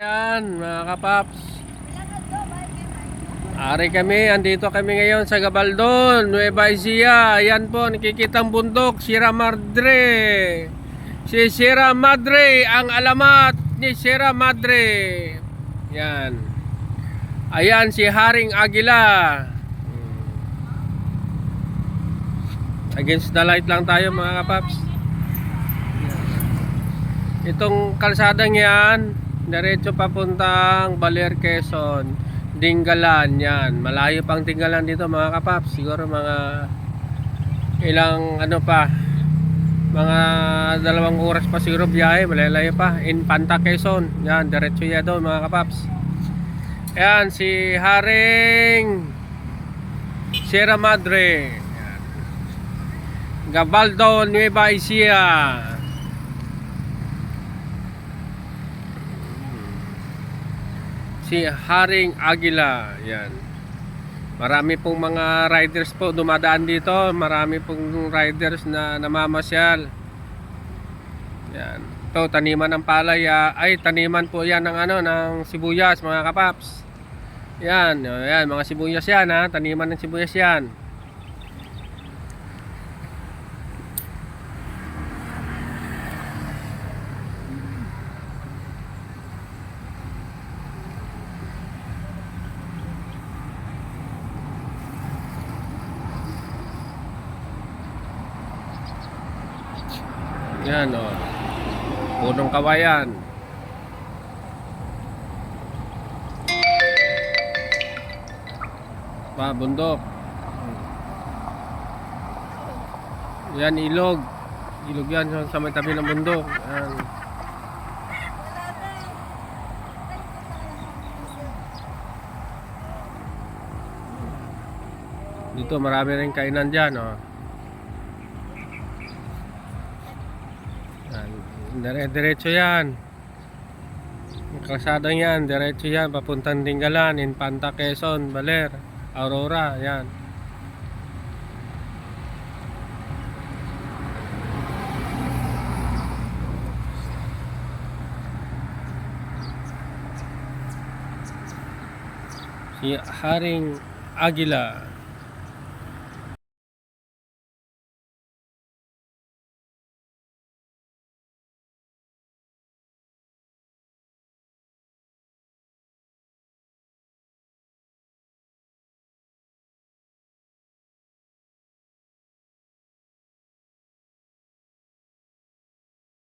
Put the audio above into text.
Yan mga kapaps, andito kami ngayon sa Gabaldon, Nueva Ecija. Ayan po, nakikitang bundok, Sierra Madre. Si Sierra Madre, ang alamat ni Sierra Madre. Yan. Ayan si Haring Agila. Against the light lang tayo mga kapaps. Itong kalsadang yan, diretso papuntang Baler, Quezon, Dingalan. Yan, malayo pang Dingalan dito mga kapaps. Siguro mga ilang mga 2 oras pa siguro biyahe, malalayo pa. Infanta, Quezon. Yan, diretso yan doon mga kapaps. Yan, si Haring Sierra Madre. Yan. Gabaldon, Nueva Ecija. Si Haring Agila. Yan. Marami pong mga riders po dumadaan dito. Marami pong riders na namamasyal. Yan. Ito, taniman ng palay. Ay, taniman po yan ng ng sibuyas mga kapaps. Yan. Yan, mga sibuyas yan ha. Taniman ng sibuyas yan. Yan o, punong kawayan. Bundok. Yan, ilog. Ilog yan sa may tabi ng bundok. Yan. Dito marami rin kainan dyan o. Diretso yan. Kalsadang yan, diretso yan papuntang Dingalan, Infanta, Quezon, Baler, Aurora. Yan. Si Haring Agila.